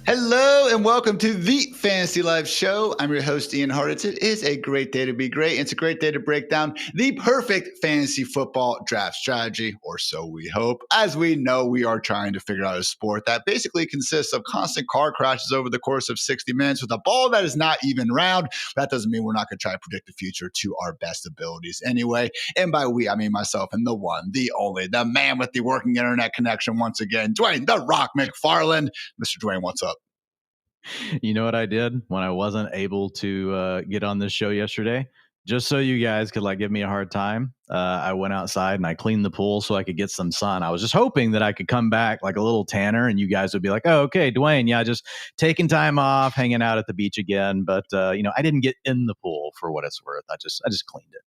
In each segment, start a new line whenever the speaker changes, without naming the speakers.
Hello and welcome to the Fantasy Life Show. I'm your host, Ian Hartitz. It is a great day to be great. It's a great day to break down the perfect fantasy football draft strategy, or so we hope. As we know, we are trying to figure out a sport that basically consists of constant car crashes over the course of 60 minutes with a ball that is not even round. That doesn't mean we're not going to try to predict the future to our best abilities anyway. And by we, I mean myself and the one, the only, the man with the working internet connection once again, Dwain, the Rock McFarland. Mr. Dwain, what's up?
You know what I did when I wasn't able to get on this show yesterday? Just so you guys could give me a hard time, I went outside and I cleaned the pool so I could get some sun. I was just hoping that I could come back like a little tanner and you guys would be like, oh, okay, Dwain, yeah, just taking time off, hanging out at the beach again. But, I didn't get in the pool for what it's worth. I just cleaned it.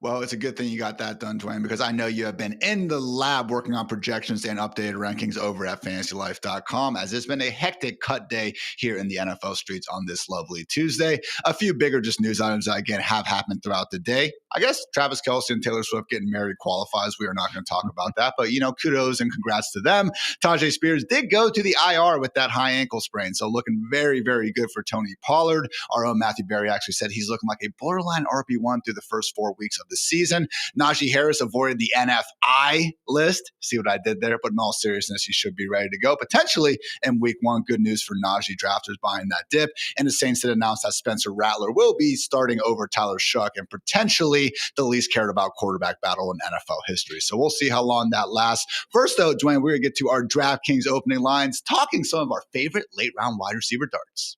Well, it's a good thing you got that done, Dwain, because I know you have been in the lab working on projections and updated rankings over at fantasylife.com, as it's been a hectic cut day here in the NFL streets on this lovely Tuesday. A few bigger just news items that, again, have happened throughout the day. I guess Travis Kelce and Taylor Swift getting married qualifies. We are not going to talk about that, but, kudos and congrats to them. Tajay Spears did go to the IR with that high ankle sprain, so looking very, very good for Tony Pollard. Our own Matthew Berry actually said he's looking like a borderline RB1 through the first 4 weeks of the season. Najee Harris avoided the NFI list. See what I did there? But in all seriousness, he should be ready to go potentially in week one. Good news for Najee drafters buying that dip. And the Saints did announce that Spencer Rattler will be starting over Tyler Shuck and potentially the least cared about quarterback battle in NFL history. So we'll see how long that lasts. First, though, Dwain, we're going to get to our DraftKings opening lines, talking some of our favorite late round wide receiver darts.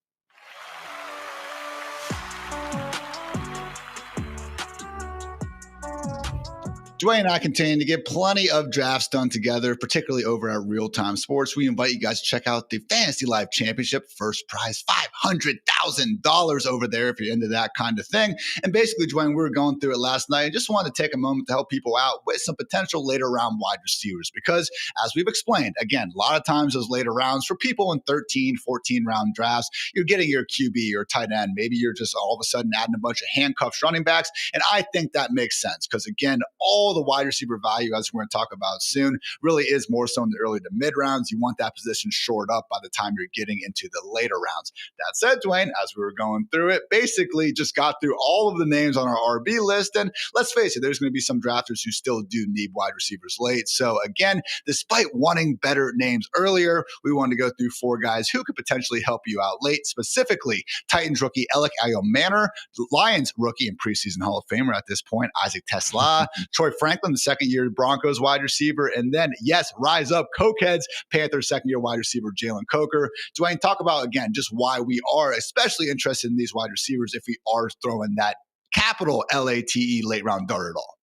Dwain and I continue to get plenty of drafts done together, particularly over at Real Time Sports. We invite you guys to check out the Fantasy Life Championship. First prize, $500,000 over there if you're into that kind of thing. And basically, Dwain, we were going through it last night and just wanted to take a moment to help people out with some potential later round wide receivers. Because as we've explained, again, a lot of times those later rounds for people in 13, 14 round drafts, you're getting your QB or tight end. Maybe you're just all of a sudden adding a bunch of handcuffs running backs. And I think that makes sense because, again, all the wide receiver value, as we're going to talk about soon, really is more so in the early to mid rounds. You want that position shored up by the time you're getting into the later rounds. That said, Dwain, as we were going through it, basically just got through all of the names on our RB list. And let's face it, there's going to be some drafters who still do need wide receivers late. So again, despite wanting better names earlier, we wanted to go through four guys who could potentially help you out late, specifically Titans rookie Alec Ayomanor, Lions rookie and preseason Hall of Famer at this point, Isaac Tesla, Troy Franklin, the second-year Broncos wide receiver, and then, yes, rise up, Cokeheads, Panthers second-year wide receiver Jalen Coker. Dwain, talk about, again, just why we are especially interested in these wide receivers if we are throwing that capital LATE late-round dart at all.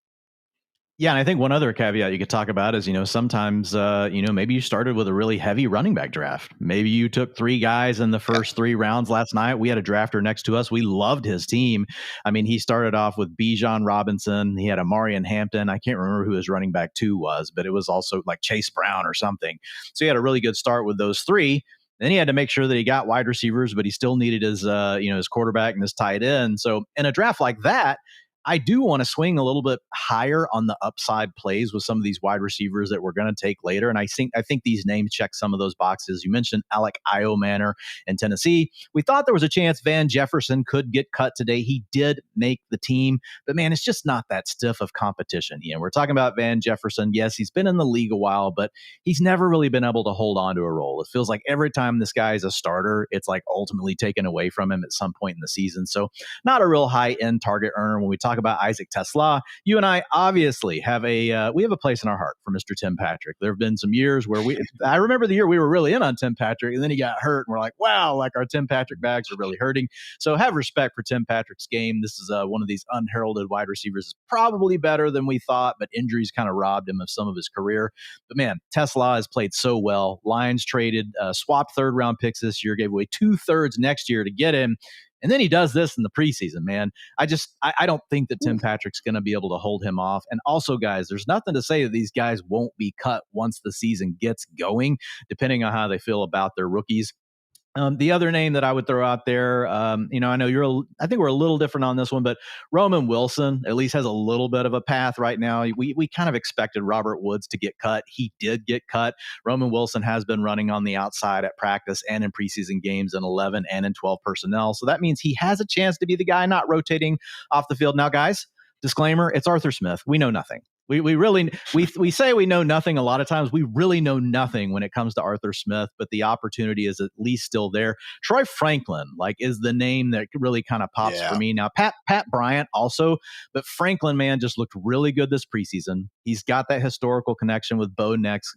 Yeah, and I think one other caveat you could talk about is, sometimes, maybe you started with a really heavy running back draft. Maybe you took three guys in the first 3 rounds last night. We had a drafter next to us. We loved his team. I mean, he started off with Bijan Robinson. He had Amarian Hampton. I can't remember who his running back 2 was, but it was also like Chase Brown or something. So he had a really good start with those 3. Then he had to make sure that he got wide receivers, but he still needed his, his quarterback and his tight end. So in a draft like that, I do want to swing a little bit higher on the upside plays with some of these wide receivers that we're going to take later. And I think these names check some of those boxes. You mentioned Alec Ayomanor in Tennessee. We thought there was a chance Van Jefferson could get cut today. He did make the team, but man, it's just not that stiff of competition. We're talking about Van Jefferson. Yes, he's been in the league a while, but he's never really been able to hold on to a role. It feels like every time this guy is a starter, it's like ultimately taken away from him at some point in the season. So not a real high end target earner. When we talk about Isaac Tesla, you and I obviously have a place in our heart for Mr. Tim Patrick. There have been some years where I remember the year we were really in on Tim Patrick, and then he got hurt, and we're like, wow, like our Tim Patrick bags are really hurting. So have respect for Tim Patrick's game. This is one of these unheralded wide receivers, probably better than we thought, but injuries kind of robbed him of some of his career. But man, Tesla has played so well. Lions traded, swapped 3rd round picks this year, gave away 2/3 next year to get him. And then he does this in the preseason, man. I don't think that Tim Patrick's going to be able to hold him off. And also, guys, there's nothing to say that these guys won't be cut once the season gets going, depending on how they feel about their rookies. The other name that I would throw out there, I know I think we're a little different on this one, but Roman Wilson at least has a little bit of a path right now. We kind of expected Robert Woods to get cut. He did get cut. Roman Wilson has been running on the outside at practice and in preseason games in 11 and in 12 personnel. So that means he has a chance to be the guy not rotating off the field. Now, guys, disclaimer, it's Arthur Smith. We know nothing. We really say we know nothing a lot of times. We really know nothing when it comes to Arthur Smith, but the opportunity is at least still there. Troy Franklin, is the name that really kind of pops for me. Now, Pat Bryant also, but Franklin, man, just looked really good this preseason. He's got that historical connection with Bo Nix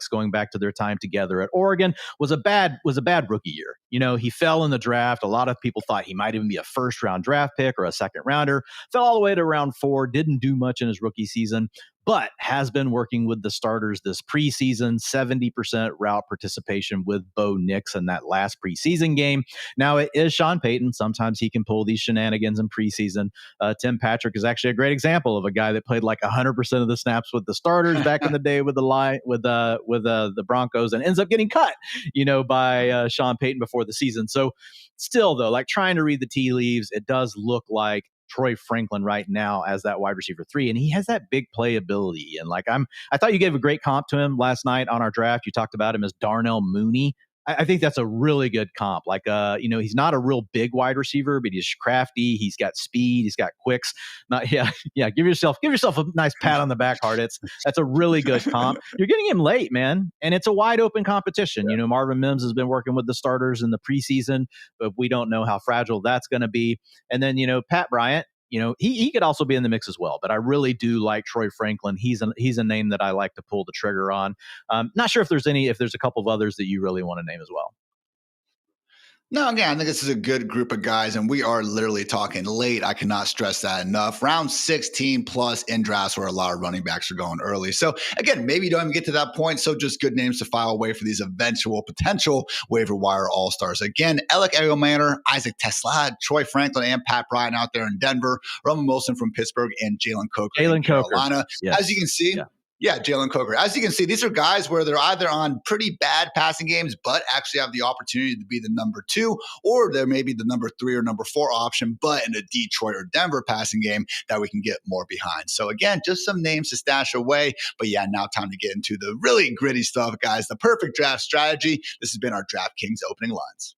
going back to their time together at Oregon. Was a bad rookie year. He fell in the draft. A lot of people thought he might even be a first-round draft pick or a second rounder. Fell all the way to round 4, didn't do much in his rookie season, but has been working with the starters this preseason, 70% route participation with Bo Nix in that last preseason game. Now, it is Sean Payton. Sometimes he can pull these shenanigans in preseason. Tim Patrick is actually a great example of a guy that played 100% of the snaps with the starters back in the day with the Broncos and ends up getting cut, by Sean Payton before the season. So still, though, trying to read the tea leaves, it does look like Troy Franklin right now as that wide receiver 3, and he has that big playability. And I thought you gave a great comp to him last night on our draft. You talked about him as Darnell Mooney. I think that's a really good comp. He's not a real big wide receiver, but he's crafty. He's got speed. He's got quicks. Give yourself a nice pat on the back, Hartitz. That's a really good comp. You're getting him late, man, and it's a wide open competition.
Yeah.
Marvin Mims has been working with the starters in the preseason, but we don't know how fragile that's going to be. And then Pat Bryant. He could also be in the mix as well, but I really do like Troy Franklin. He's a name that I like to pull the trigger on. Not sure if there's a couple of others that you really want to name as well.
No, again, I think this is a good group of guys, and we are literally talking late. I cannot stress that enough. Round 16 plus in drafts where a lot of running backs are going early. So again, maybe you don't even get to that point. So just good names to file away for these eventual potential waiver wire all-stars. Again, Alec Edelmanor, Isaac Tesla, Troy Franklin, and Pat Bryant out there in Denver, Roman Wilson from Pittsburgh, and Jalen Coker in Carolina. Yes. As you can see, Yeah, Jalen Coker. As you can see, these are guys where they're either on pretty bad passing games, but actually have the opportunity to be the number 2, or they're maybe the number 3 or number 4 option, but in a Detroit or Denver passing game that we can get more behind. So again, just some names to stash away. But yeah, now time to get into the really gritty stuff, guys. The perfect draft strategy. This has been our DraftKings opening lines.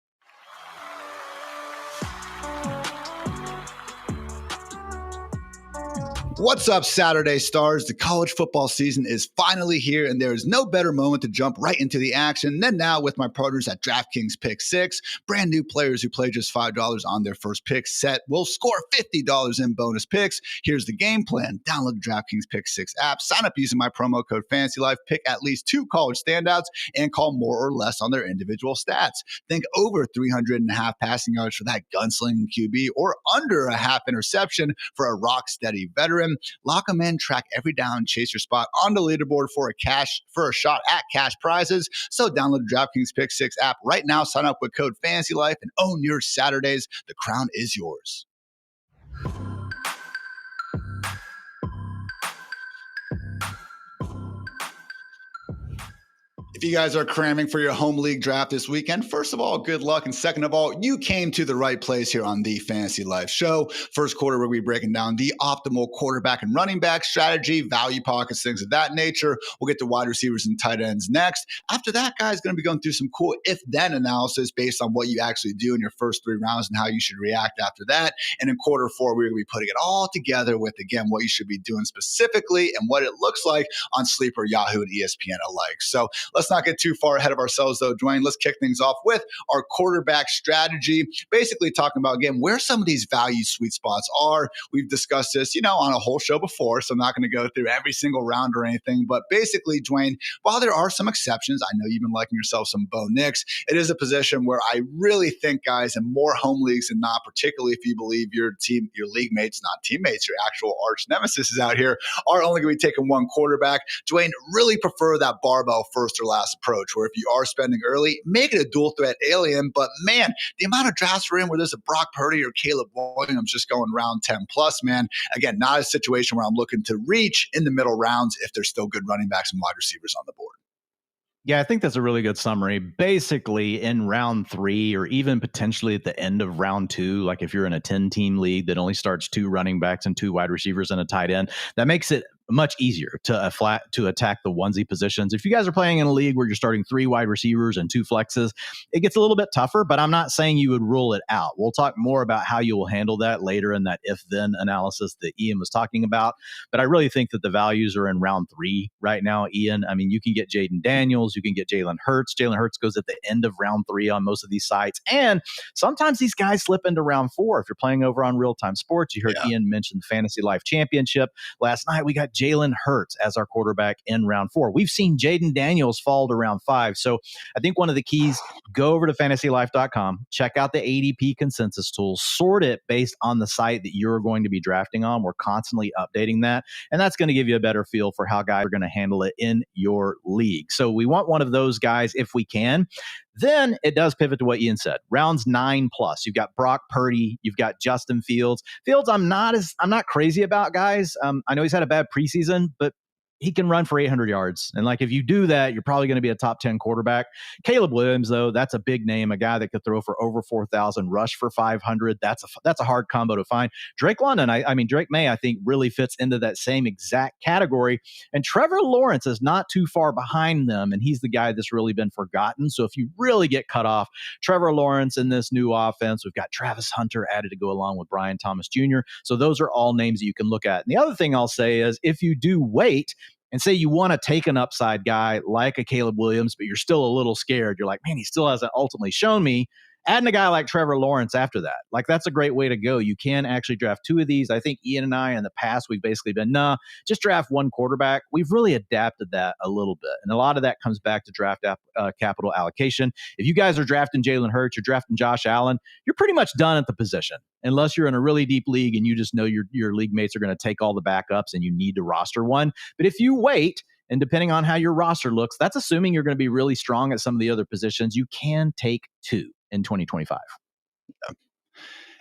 What's up, Saturday stars? The college football season is finally here, and there is no better moment to jump right into the action than now with my partners at DraftKings Pick Six. Brand new players who play just $5 on their first pick set will score $50 in bonus picks. Here's the game plan. Download the DraftKings Pick Six app, sign up using my promo code FantasyLife, pick at least 2 college standouts, and call more or less on their individual stats. Think over 300.5 passing yards for that gunslinging QB, or under a half interception for a rock-steady veteran. Lock them in, track every down, chase your spot on the leaderboard for a shot at cash prizes. So download the DraftKings Pick Six app right now, sign up with code FantasyLife, and own your Saturdays. The crown is yours. If you guys are cramming for your home league draft this weekend, first of all, good luck. And second of all, you came to the right place here on the Fantasy Life Show. First quarter, we're going to be breaking down the optimal quarterback and running back strategy, value pockets, things of that nature. We'll get to wide receivers and tight ends next. After that, guys, going to be going through some cool if-then analysis based on what you actually do in your first 3 rounds and how you should react after that. And in quarter 4, we're going to be putting it all together with, again, what you should be doing specifically and what it looks like on Sleeper, Yahoo, and ESPN alike. So let's not get too far ahead of ourselves, though, Dwain. Let's kick things off with our quarterback strategy, basically talking about, again, where some of these value sweet spots are. We've discussed this, on a whole show before, so I'm not going to go through every single round or anything. But basically, Dwain, while there are some exceptions, I know you've been liking yourself some Bo Nix, it is a position where I really think, guys, in more home leagues than not, particularly if you believe your league mates, not teammates, your actual arch nemesis is out here, are only going to be taking one quarterback. Dwain, really prefer that barbell first or last approach, where if you are spending early, make it a dual threat alien. But man, the amount of drafts we're in where there's a Brock Purdy or Caleb Williams just going round 10 plus, man, again, not a situation where I'm looking to reach in the middle rounds if there's still good running backs and wide receivers on the board.
Yeah, I think that's a really good summary. Basically, in round 3 or even potentially at the end of round 2, like if you're in a 10-team league that only starts 2 running backs and 2 wide receivers and a tight end, that makes it much easier to attack the onesie positions. If you guys are playing in a league where you're starting 3 wide receivers and 2 flexes, it gets a little bit tougher, but I'm not saying you would rule it out. We'll talk more about how you will handle that later in that if-then analysis that Ian was talking about. But I really think that the values are in round 3 right now, Ian. I mean, you can get Jaden Daniels, you can get Jalen Hurts. Jalen Hurts goes at the end of round 3 on most of these sites. And sometimes these guys slip into round 4. If you're playing over on Real Time Sports, you heard Ian mention the Fantasy Life Championship. Last night, we got Jalen Hurts as our quarterback in round 4. We've seen Jaden Daniels fall to round 5. So I think one of the keys, go over to fantasylife.com, check out the ADP consensus tool, sort it based on the site that you're going to be drafting on. We're constantly updating that, and that's going to give you a better feel for how guys are going to handle it in your league. So we want one of those guys if we can. Then it does pivot to what Ian said. Rounds 9 plus. You've got Brock Purdy. You've got Justin Fields. Fields, I'm not crazy about, guys. I know he's had a bad preseason, but he can run for 800 yards. And like, if you do that, you're probably going to be a top 10 quarterback. Caleb Williams, though, that's a big name, a guy that could throw for over 4,000, rush for 500. That's a hard combo to find. Drake London, Drake May, I think really fits into that same exact category. And Trevor Lawrence is not too far behind them. And he's the guy that's really been forgotten. So if you really get cut off, Trevor Lawrence in this new offense, we've got Travis Hunter added to go along with Brian Thomas Jr. So those are all names that you can look at. And the other thing I'll say is, if you do wait, and say you want to take an upside guy like a Caleb Williams, but you're still a little scared. You're like, man, he still hasn't ultimately shown me. Adding a guy like Trevor Lawrence after that, like, that's a great way to go. You can actually draft 2 of these. I think Ian and I in the past, we've basically been, just draft 1 quarterback. We've really adapted that a little bit. And a lot of that comes back to draft capital allocation. If you guys are drafting Jalen Hurts, you're drafting Josh Allen, you're pretty much done at the position. Unless you're in a really deep league and you just know your league mates are going to take all the backups and you need to roster one. But if you wait, and depending on how your roster looks, that's assuming you're going to be really strong at some of the other positions, you can take 2 in 2025.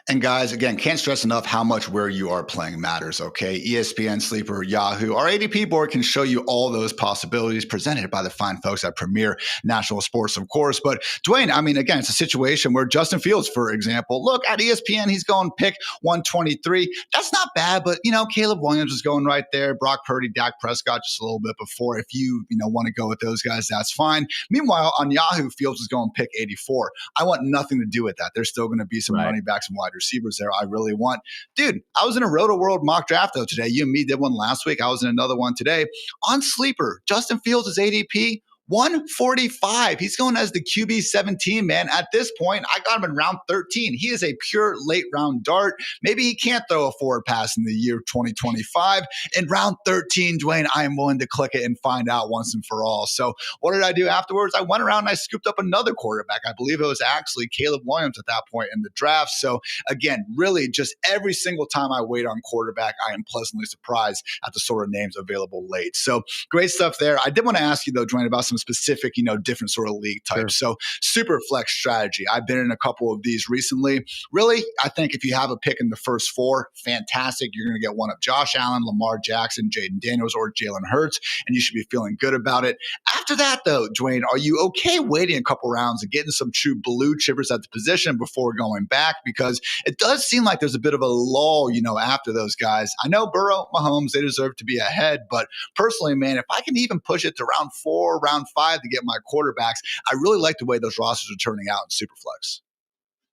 And guys, again, can't stress enough how much where you are playing matters, okay? ESPN, Sleeper, Yahoo, our ADP board can show you all those possibilities presented by the fine folks at Premier National Sports, of course. But Dwain, again, it's a situation where Justin Fields, for example, look, at ESPN, he's going pick 123. That's not bad, but, Caleb Williams is going right there. Brock Purdy, Dak Prescott just a little bit before. If you, want to go with those guys, that's fine. Meanwhile, on Yahoo, Fields is going pick 84. I want nothing to do with that. There's still going to be some running backs and wide receivers there I really want. Dude, I was in a Roto World mock draft though today. You and me did one last week. I was in another one today. On Sleeper, Justin Fields is ADP 145. He's going as the QB 17, man. At this point, I got him in round 13. He is a pure late round dart. Maybe he can't throw a forward pass in the year 2025. In round 13, Dwain, I am willing to click it and find out once and for all. So what did I do afterwards? I went around and I scooped up another quarterback. I believe it was actually Caleb Williams at that point in the draft. So again, really just every single time I wait on quarterback, I am pleasantly surprised at the sort of names available late. So great stuff there. I did want to ask you though, Dwain, about some specific, different sort of league types. Sure. So super flex strategy. I've been in a couple of these recently. Really, I think if you have a pick in the first 4, fantastic. You're going to get one of Josh Allen, Lamar Jackson, Jaden Daniels, or Jalen Hurts, and you should be feeling good about it. After that, though, Dwain, are you okay waiting a couple rounds and getting some true blue chippers at the position before going back? Because it does seem like there's a bit of a lull, after those guys. I know Burrow, Mahomes, they deserve to be ahead, but personally, man, if I can even push it to round 4, round 5 to get my quarterbacks, I really like the way those rosters are turning out in Superflex.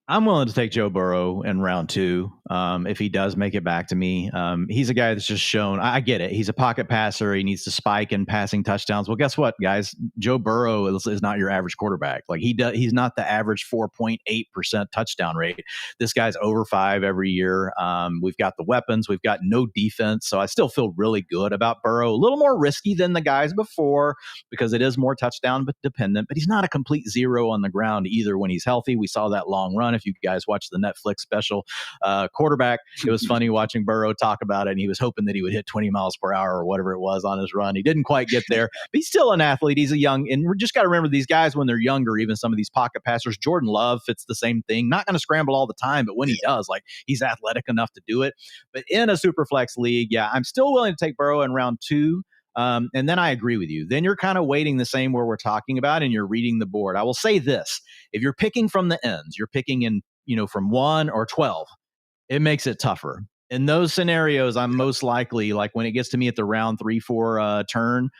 I'm willing to take Joe Burrow in round 2 if he does make it back to me. He's a guy that's just shown, I get it. He's a pocket passer. He needs to spike in passing touchdowns. Well, guess what, guys? Joe Burrow is not your average quarterback. Like he's not the average 4.8% touchdown rate. This guy's over 5 every year. We've got the weapons. We've got no defense. So I still feel really good about Burrow. A little more risky than the guys before because it is more touchdown dependent, but he's not a complete zero on the ground either when he's healthy. We saw that long run. If you guys watched the Netflix special Quarterback, it was funny watching Burrow talk about it, and he was hoping that he would hit 20 miles per hour or whatever it was on his run. He didn't quite get there, but he's still an athlete. He's a young, and we just got to remember these guys when they're younger, even some of these pocket passers. Jordan Love fits the same thing. Not going to scramble all the time, but when he does, like, he's athletic enough to do it. But in a super flex league, yeah, I'm still willing to take Burrow in round 2. And then I agree with you. Then you're kind of waiting the same where we're talking about, and you're reading the board. I will say this: if you're picking from the ends, you're picking in, from 1 or 12, it makes it tougher. In those scenarios, I'm most likely, like when it gets to me at the round 3-4 turn,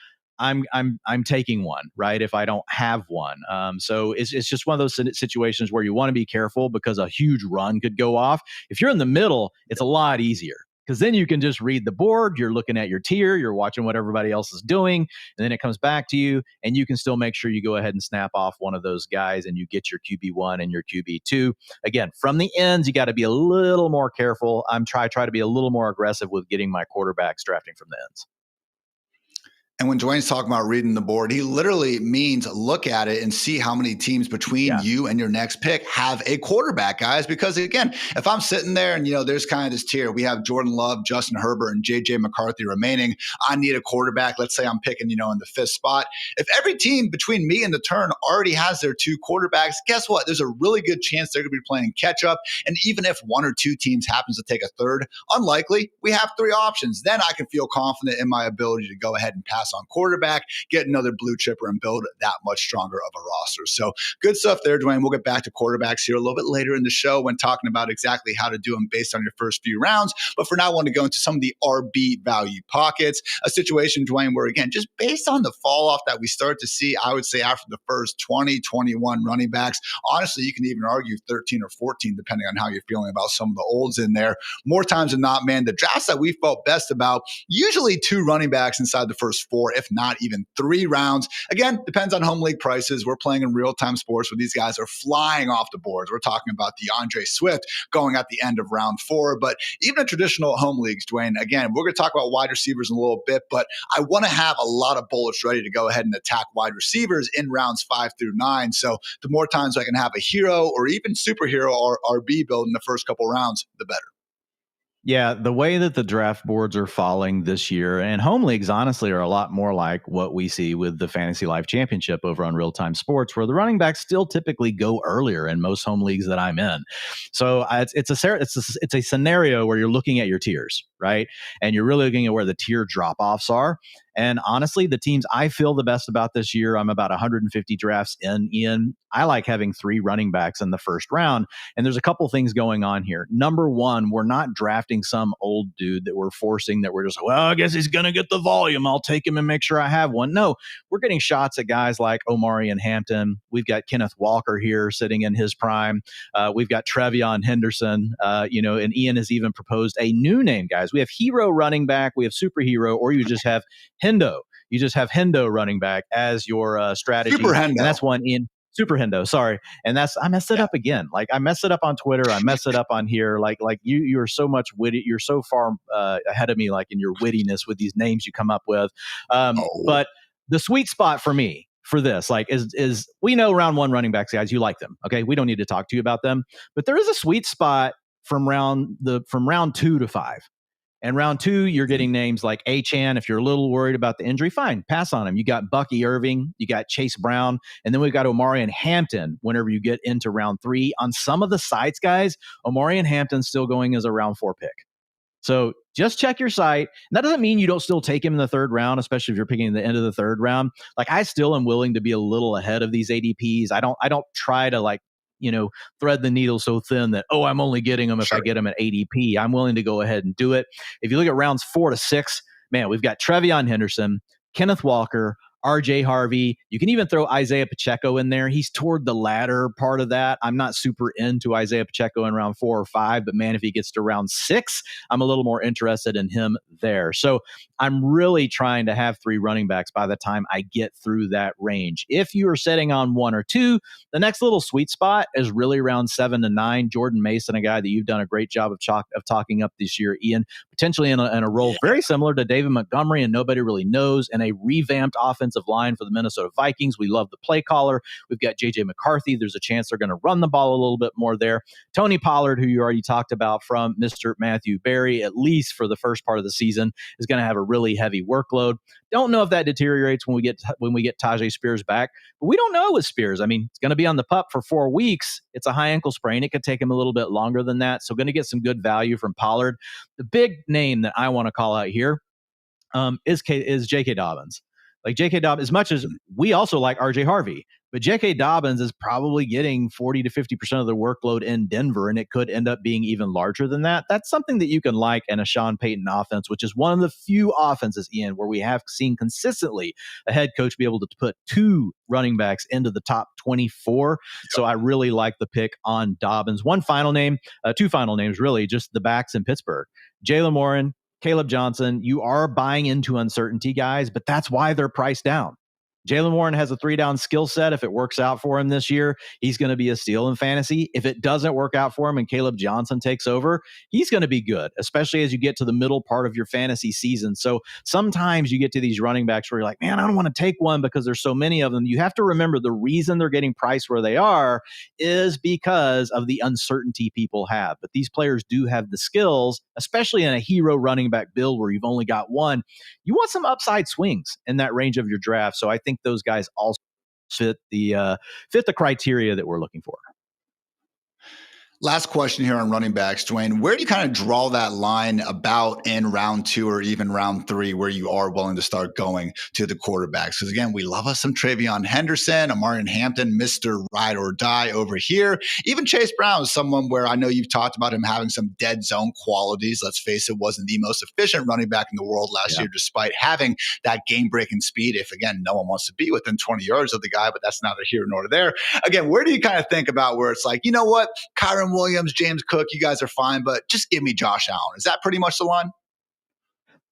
I'm taking one, right? If I don't have one. So it's just one of those situations where you want to be careful because a huge run could go off. If you're in the middle, it's a lot easier because then you can just read the board. You're looking at your tier, you're watching what everybody else is doing, and then it comes back to you, and you can still make sure you go ahead and snap off one of those guys and you get your QB1 and your QB2. Again, from the ends, you got to be a little more careful. Try to be a little more aggressive with getting my quarterbacks drafting from the ends.
And when Dwayne's talking about reading the board, he literally means look at it and see how many teams between you and your next pick have a quarterback, guys. Because again, if I'm sitting there and, there's kind of this tier, we have Jordan Love, Justin Herbert, and JJ McCarthy remaining. I need a quarterback. Let's say I'm picking, in the 5th spot. If every team between me and the turn already has their 2 quarterbacks, guess what? There's a really good chance they're going to be playing catch up. And even if 1 or 2 teams happens to take a third, unlikely, we have 3 options. Then I can feel confident in my ability to go ahead and pass on quarterback, get another blue chipper, and build that much stronger of a roster. So good stuff there, Dwayne. We'll get back to quarterbacks here a little bit later in the show when talking about exactly how to do them based on your first few rounds. But for now, I want to go into some of the RB value pockets, a situation, Dwayne, where again, just based on the fall off that we start to see, I would say after the first 20, 21 running backs, honestly, you can even argue 13 or 14, depending on how you're feeling about some of the olds in there. More times than not, man, the drafts that we felt best about, usually 2 running backs inside the first 4, if not even 3 rounds. Again, depends on home league prices. We're playing in real-time sports where these guys are flying off the boards. We're talking about DeAndre Swift going at the end of round 4. But even in traditional home leagues, Dwayne, again, we're going to talk about wide receivers in a little bit, but I want to have a lot of bullets ready to go ahead and attack wide receivers in rounds 5 through 9. So the more times I can have a hero or even superhero or RB build in the first couple rounds, the better.
Yeah, the way that the draft boards are falling this year, and home leagues honestly are a lot more like what we see with the Fantasy Life Championship over on Real Time Sports, where the running backs still typically go earlier in most home leagues that I'm in. So it's a scenario where you're looking at your tiers, right? And you're really looking at where the tier drop offs are. And honestly, the teams I feel the best about this year, I'm about 150 drafts in, Ian. I like having 3 running backs in the first round. And there's a couple things going on here. Number one, we're not drafting some old dude that we're forcing that we're just, well, I guess he's going to get the volume. I'll take him and make sure I have one. No, we're getting shots at guys like Omari and Hampton. We've got Kenneth Walker here sitting in his prime. We've got Trevion Henderson, and Ian has even proposed a new name, guys. We have hero running back, we have superhero, or you just have Hendo. You just have Hendo running back as your strategy.
Super Hendo.
And that's one in Super Hendo. Sorry. And I messed it up again. Like I messed it up on Twitter. I messed it up on here. Like you're so much witty. You're so far ahead of me, like in your wittiness with these names you come up with. But the sweet spot for me for this, like is we know round 1 running backs, guys, you like them. Okay. We don't need to talk to you about them, but there is a sweet spot from round 2 to 5. And round 2, you're getting names like Achane. If you're a little worried about the injury, fine, pass on him. You got Bucky Irving, you got Chase Brown, and then we've got Omari and Hampton whenever you get into round 3. On some of the sites, guys, Omari and Hampton still going as a round 4 pick. So just check your site. And that doesn't mean you don't still take him in the 3rd round, especially if you're picking the end of the 3rd round. Like I still am willing to be a little ahead of these ADPs. I don't try to thread the needle so thin that, I'm only getting them if I get them at ADP. I'm willing to go ahead and do it. If you look at rounds 4 to 6, man, we've got Trevion Henderson, Kenneth Walker, RJ Harvey. You can even throw Isaiah Pacheco in there. He's toward the latter part of that. I'm not super into Isaiah Pacheco in round 4 or 5, but man, if he gets to round 6, I'm a little more interested in him there. So I'm really trying to have 3 running backs by the time I get through that range. If you are setting on 1 or 2, the next little sweet spot is really around 7 to 9. Jordan Mason, a guy that you've done a great job of talking up this year, Ian, potentially in a role very similar to David Montgomery, and nobody really knows, and a revamped offensive line for the Minnesota Vikings. We love the play caller. We've got JJ McCarthy. There's a chance they're going to run the ball a little bit more there. Tony Pollard, who you already talked about from Mr. Matthew Berry, at least for the first part of the season, is going to have a really heavy workload. Don't know if that deteriorates when we get Tajay Spears back, but we don't know with Spears. I mean, it's going to be on the pup for 4 weeks. It's a high ankle sprain. It could take him a little bit longer than that. So going to get some good value from Pollard. The big name that I want to call out here is J.K. Dobbins. Like J.K. Dobbins, as much as we also like R.J. Harvey, but J.K. Dobbins is probably getting 40 to 50% of the workload in Denver, and it could end up being even larger than that. That's something that you can like in a Sean Payton offense, which is one of the few offenses, Ian, where we have seen consistently a head coach be able to put two running backs into the top 24. Yep. So I really like the pick on Dobbins. One final name, two final names, really, just the backs in Pittsburgh. Jaylen Warren, Caleb Johnson. You are buying into uncertainty, guys, but that's why they're priced down. Jaylen Warren has a 3-down skill set. If it works out for him this year, he's going to be a steal in fantasy. If it doesn't work out for him and Caleb Johnson takes over, he's going to be good, especially as you get to the middle part of your fantasy season. So sometimes you get to these running backs where you're like, man, I don't want to take one because there's so many of them. You have to remember the reason they're getting priced where they are is because of the uncertainty people have. But these players do have the skills, especially in a hero running back build where you've only got one. You want some upside swings in that range of your draft. So I think those guys also fit the criteria that we're looking for.
Last question here on running backs, Dwain. Where do you kind of draw that line about in round 2 or even round 3 where you are willing to start going to the quarterbacks? Because again, we love us some Travion Henderson, Amarian Hampton, Mr. Ride or Die over here. Even Chase Brown is someone where I know you've talked about him having some dead zone qualities. Let's face it, wasn't the most efficient running back in the world last year, despite having that game-breaking speed. If, again, no one wants to be within 20 yards of the guy, but that's neither here nor there. Again, where do you kind of think about where it's like, you know what, Kyron Williams, James Cook, you guys are fine, but just give me Josh Allen. Is that pretty much the line?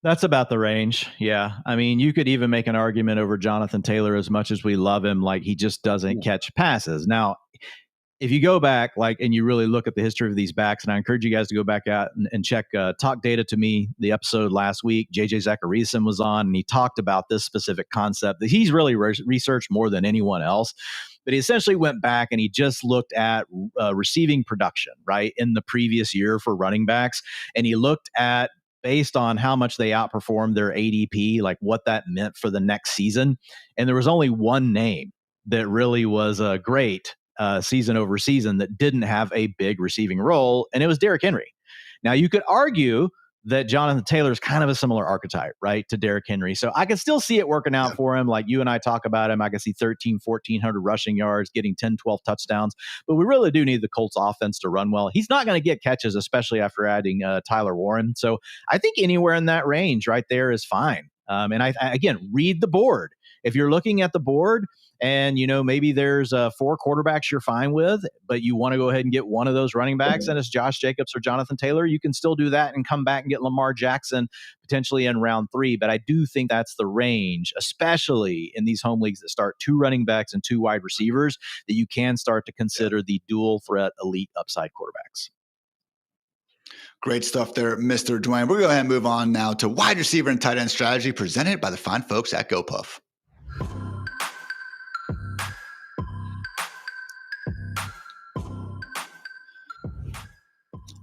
That's about the range. Yeah. I mean, you could even make an argument over Jonathan Taylor as much as we love him. Like he just doesn't catch passes. Now, if you go back, and you really look at the history of these backs, and I encourage you guys to go back out and check Talk Data to Me, the episode last week, JJ Zachariason was on, and he talked about this specific concept that he's really researched more than anyone else. But he essentially went back and he just looked at receiving production, right, in the previous year for running backs. And he looked at, based on how much they outperformed their ADP, like what that meant for the next season. And there was only one name that really was great season over season that didn't have a big receiving role, and it was Derrick Henry. Now, you could argue that Jonathan Taylor is kind of a similar archetype, right, to Derrick Henry. So I can still see it working out for him. Like you and I talk about him, I can see 1,400 rushing yards, getting 10, 12 touchdowns. But we really do need the Colts offense to run well. He's not going to get catches, especially after adding Tyler Warren. So I think anywhere in that range right there is fine. And I again, read the board. If you're looking at the board and, maybe there's 4 quarterbacks you're fine with, but you want to go ahead and get one of those running backs and it's Josh Jacobs or Jonathan Taylor, you can still do that and come back and get Lamar Jackson potentially in round 3. But I do think that's the range, especially in these home leagues that start 2 running backs and 2 wide receivers, that you can start to consider the dual threat elite upside quarterbacks.
Great stuff there, Mr. Dwain. We're going to go ahead and move on now to wide receiver and tight end strategy presented by the fine folks at Gopuff.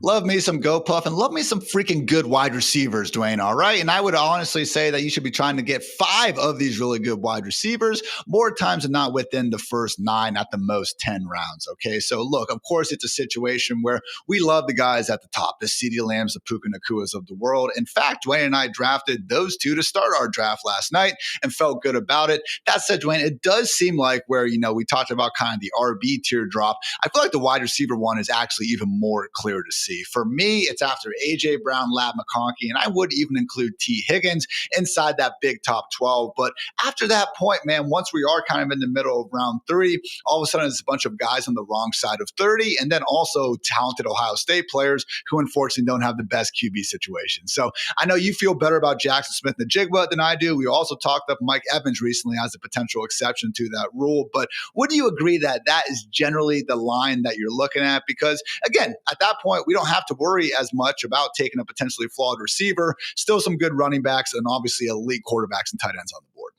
Love me some Gopuff and love me some freaking good wide receivers, Dwain, all right? And I would honestly say that you should be trying to get 5 of these really good wide receivers more times than not within the first 9, at the most 10 rounds, okay? So look, of course, it's a situation where we love the guys at the top, the CeeDee Lambs, the Puka Nakuas of the world. In fact, Dwain and I drafted those 2 to start our draft last night and felt good about it. That said, Dwain, it does seem like where, we talked about kind of the RB tier drop, I feel like the wide receiver one is actually even more clear to see. For me, it's after A.J. Brown, Lab McConkey, and I would even include T. Higgins inside that big top 12. But after that point, man, once we are kind of in the middle of round 3, all of a sudden it's a bunch of guys on the wrong side of 30, and then also talented Ohio State players who unfortunately don't have the best QB situation. So I know you feel better about Jackson Smith and Jigba than I do. We also talked up Mike Evans recently as a potential exception to that rule. But would you agree that that is generally the line that you're looking at? Because again, at that point, we don't have to worry as much about taking a potentially flawed receiver, still some good running backs, and obviously elite quarterbacks and tight ends on the board.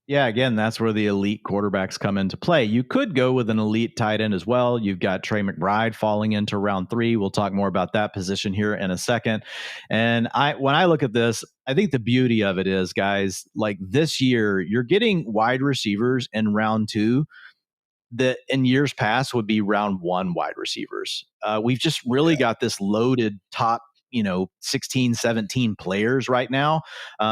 Yeah, again, that's where the elite quarterbacks come into play. You could go with an elite tight end as well. You've got Trey McBride falling into round 3. We'll talk more about that position here in a second. And when I look at this, I think the beauty of it is, guys, like this year, you're getting wide receivers in round 2 that in years past would be round 1 wide receivers. We've just really got this loaded top 16, 17 players right now.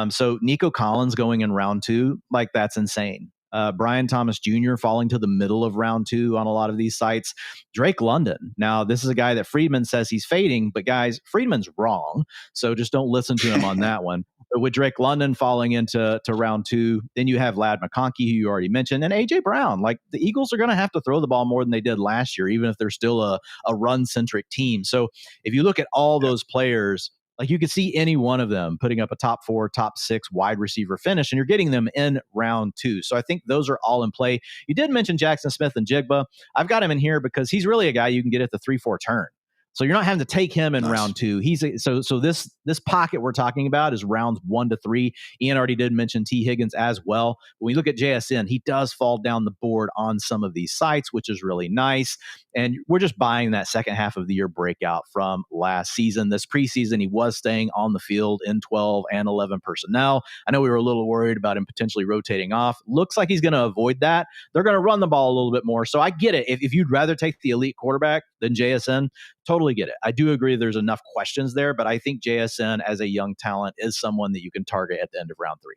So Nico Collins going in round 2, like that's insane. Brian Thomas Jr. falling to the middle of round 2 on a lot of these sites. Drake London. Now, this is a guy that Friedman says he's fading, but guys, Friedman's wrong. So just don't listen to him on that one. But with Drake London falling into round 2, then you have Lad McConkey, who you already mentioned, and A.J. Brown. Like, the Eagles are going to have to throw the ball more than they did last year, even if they're still a run-centric team. So if you look at all those players, like, you could see any one of them putting up a top 4, top 6 wide receiver finish, and you're getting them in round 2. So I think those are all in play. You did mention Jackson Smith and Jigba. I've got him in here because he's really a guy you can get at the 3-4 turn. So you're not having to take him in round 2. So this pocket we're talking about is rounds 1 to 3. Ian already did mention T. Higgins as well. When we look at JSN, he does fall down the board on some of these sites, which is really nice. And we're just buying that second half of the year breakout from last season. This preseason, he was staying on the field in 12 and 11 personnel. I know we were a little worried about him potentially rotating off. Looks like he's going to avoid that. They're going to run the ball a little bit more. So I get it. If you'd rather take the elite quarterback than JSN, totally get it. I do agree there's enough questions there, but I think JSN as a young talent is someone that you can target at the end of round 3.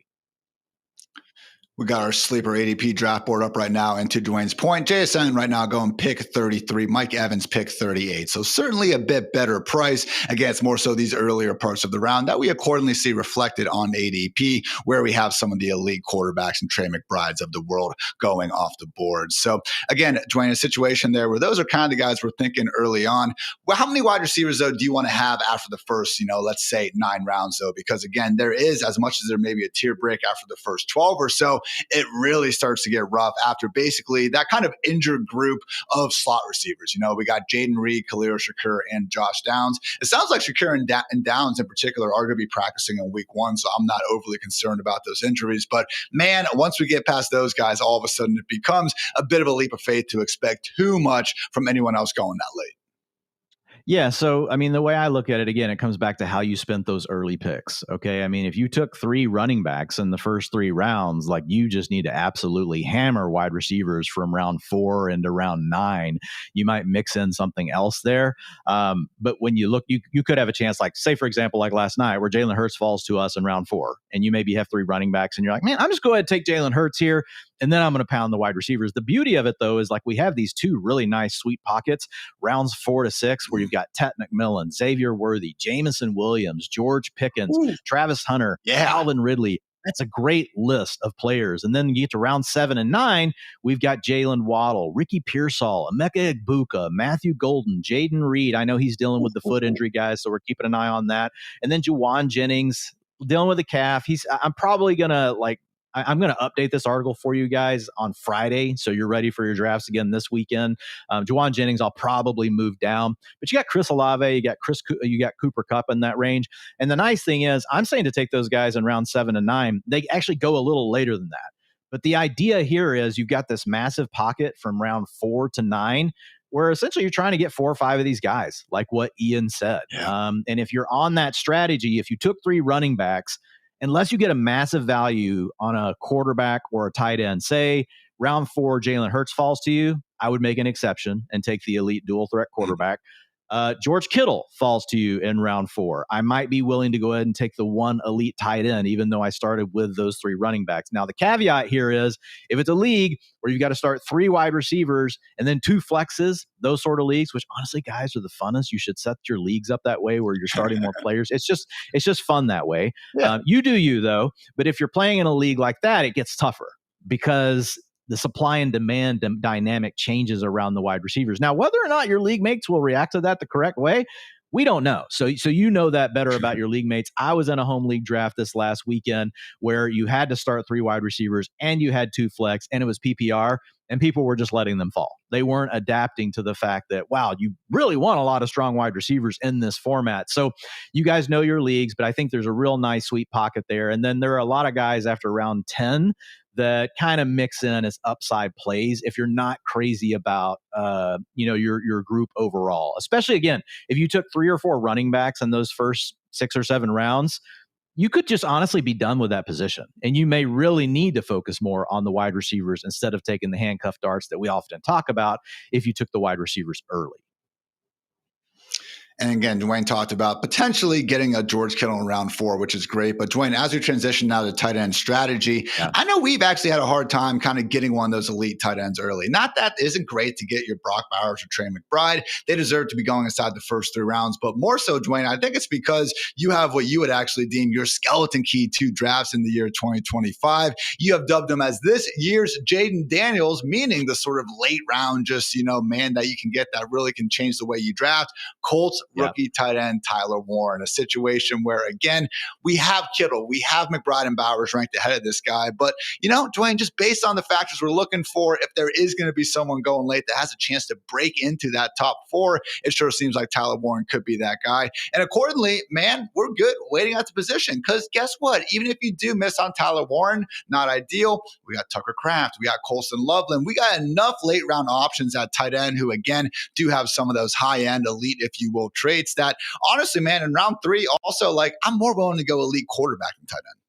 We got our sleeper ADP draft board up right now. And to Dwain's point, JSN right now going pick 33, Mike Evans pick 38. So certainly a bit better price. Again, it's more so these earlier parts of the round that we accordingly see reflected on ADP, where we have some of the elite quarterbacks and Trey McBrides of the world going off the board. So again, Dwain, a situation there where those are kind of guys we're thinking early on. Well, how many wide receivers, though, do you want to have after the first, let's say 9 rounds, though? Because again, there is, as much as there may be a tier break after the first 12 or so, it really starts to get rough after basically that kind of injured group of slot receivers. We got Jaden Reed, Khalil Shakur, and Josh Downs. It sounds like Shakur and Downs in particular are going to be practicing in week 1, so I'm not overly concerned about those injuries. But man, once we get past those guys, all of a sudden it becomes a bit of a leap of faith to expect too much from anyone else going that late.
Yeah. So, I mean, the way I look at it, again, it comes back to how you spent those early picks. Okay. I mean, if you took 3 running backs in the first 3 rounds, like, you just need to absolutely hammer wide receivers from round 4 into round 9. You might mix in something else there. But when you look, you could have a chance, like, say, for example, like last night, where Jalen Hurts falls to us in round 4, and you maybe have 3 running backs, and you're like, man, I'm just go ahead and take Jalen Hurts here, and then I'm going to pound the wide receivers. The beauty of it, though, is like, we have these 2 really nice sweet pockets, rounds 4 to 6, where you've got Tet McMillan, Xavier Worthy, Jameson Williams, George Pickens, Travis Hunter, Calvin Ridley. That's a great list of players. And then you get to round 7 and 9, we've got Jalen Waddle, Ricky Pearsall, Emeka Egbuka, Matthew Golden, Jaden Reed. I know he's dealing with the foot injury, guys, so we're keeping an eye on that. And then Juwan Jennings dealing with a calf. I'm probably going to I'm going to update this article for you guys on Friday, so you're ready for your drafts again this weekend. Juwan Jennings, I'll probably move down, but you got Chris Olave, you got Cooper Kupp in that range. And the nice thing is, I'm saying to take those guys in round 7 and 9. They actually go a little later than that. But the idea here is you've got this massive pocket from round 4 to 9, where essentially you're trying to get 4 or 5 of these guys, like what Ian said. Yeah. And if you're on that strategy, if you took 3 running backs, unless you get a massive value on a quarterback or a tight end, say round 4, Jalen Hurts falls to you, I would make an exception and take the elite dual threat quarterback. George Kittle falls to you in round 4. I might be willing to go ahead and take the 1 elite tight end, even though I started with those 3 running backs. Now, the caveat here is, if it's a league where you've got to start 3 wide receivers and then 2 flexes, those sort of leagues, which honestly, guys, are the funnest. You should set your leagues up that way, where you're starting more players. It's just fun that way. Yeah. You do you, though. But if you're playing in a league like that, it gets tougher, because the supply and demand dynamic changes around the wide receivers. Now, whether or not your league mates will react to that the correct way, we don't know. So you know that better about your league mates. I was in a home league draft this last weekend where you had to start 3 wide receivers and you had 2 flex, and it was PPR, and people were just letting them fall. They weren't adapting to the fact that, wow, you really want a lot of strong wide receivers in this format. So you guys know your leagues, but I think there's a real nice sweet pocket there. And then there are a lot of guys after round 10 that kind of mix in as upside plays if you're not crazy about your group overall. Especially, again, if you took 3 or 4 running backs in those first 6 or 7 rounds, you could just honestly be done with that position. And you may really need to focus more on the wide receivers instead of taking the handcuff darts that we often talk about if you took the wide receivers early.
And again, Dwain talked about potentially getting a George Kittle in round 4, which is great. But Dwain, as we transition now to tight end strategy, I know we've actually had a hard time kind of getting one of those elite tight ends early. Not that it isn't great to get your Brock Bowers or Trey McBride. They deserve to be going inside the first 3 rounds. But more so, Dwain, I think it's because you have what you would actually deem your skeleton key 2 drafts in the year 2025. You have dubbed them as this year's Jaden Daniels, meaning the sort of late round, just, man that you can get that really can change the way you draft. Colts rookie tight end Tyler Warren, a situation where, again, we have Kittle, we have McBride and Bowers ranked ahead of this guy. But, Dwain, just based on the factors we're looking for, if there is going to be someone going late that has a chance to break into that top 4, it sure seems like Tyler Warren could be that guy. And accordingly, man, we're good waiting at the position because guess what? Even if you do miss on Tyler Warren, not ideal. We got Tucker Kraft, we got Colston Loveland. We got enough late round options at tight end who, again, do have some of those high end elite, if you will, traits that honestly, man, in round 3, also, I'm more willing to go elite quarterback than tight end.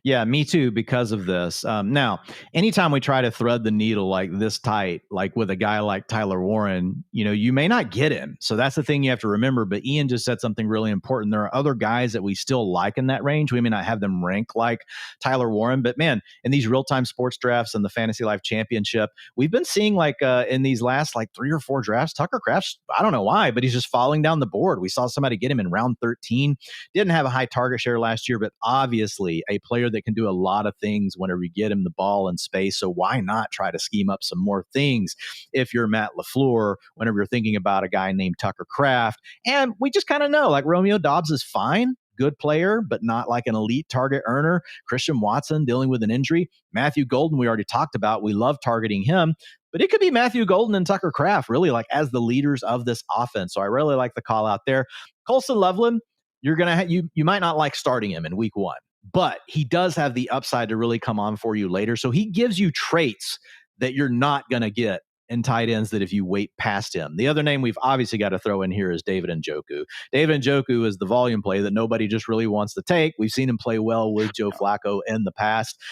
Yeah, me too, because of this. Now, anytime we try to thread the needle like this tight, like with a guy like Tyler Warren, you may not get him. So that's the thing you have to remember. But Ian just said something really important. There are other guys that we still like in that range. We may not have them rank like Tyler Warren, but man, in these real-time sports drafts and the Fantasy Life Championship, we've been seeing in these last 3 or 4 drafts, Tucker Kraft, I don't know why, but he's just falling down the board. We saw somebody get him in round 13. Didn't have a high target share last year, but obviously a player that can do a lot of things whenever you get him the ball in space. So why not try to scheme up some more things if you're Matt LaFleur, whenever you're thinking about a guy named Tucker Kraft? And we just kind of know, Romeo Doubs is fine, good player, but not like an elite target earner. Christian Watson dealing with an injury. Matthew Golden, we already talked about. We love targeting him. But it could be Matthew Golden and Tucker Kraft, really, as the leaders of this offense. So I really like the call out there. Colston Loveland, you're gonna you might not like starting him in week 1. But he does have the upside to really come on for you later. So he gives you traits that you're not going to get in tight ends that if you wait past him. The other name we've obviously got to throw in here is David Njoku. David Njoku is the volume play that nobody just really wants to take. We've seen him play well with Joe Flacco in the past.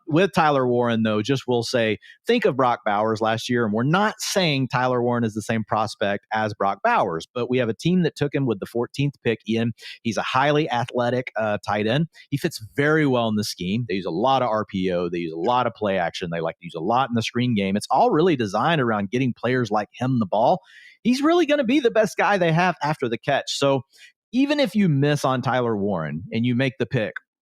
With Tyler Warren, though, just we'll say, think of Brock Bowers last year, and we're not saying Tyler Warren is the same prospect as Brock Bowers, but we have a team that took him with the 14th pick, Ian. He's a highly athletic tight end. He fits very well in the scheme. They use a lot of RPO. They use a lot of play action. They like to use a lot in the screen game. It's all really designed around getting players like him the ball. He's really going to be the best guy they have after the catch. So even if you miss on Tyler Warren and you make the pick,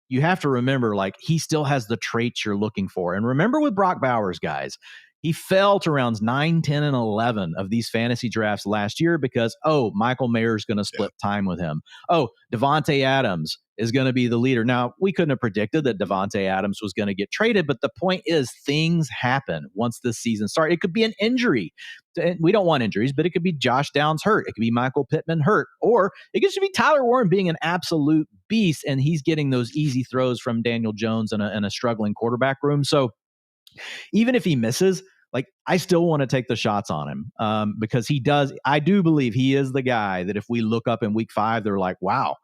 you have to remember, he still has the traits you're looking for. And remember with Brock Bowers, guys, he fell to rounds 9, 10, and 11 of these fantasy drafts last year because, Michael Mayer's going to split time with him. Devontae Adams is going to be the leader. Now, we couldn't have predicted that Devontae Adams was going to get traded, but the point is things happen once this season starts. It could be an injury. We don't want injuries, but it could be Josh Downs hurt. It could be Michael Pittman hurt. Or it could just be Tyler Warren being an absolute beast, and he's getting those easy throws from Daniel Jones in a struggling quarterback room. So even if he misses, I still want to take the shots on him because he does. I do believe he is the guy that if we look up in week 5, they're like, wow,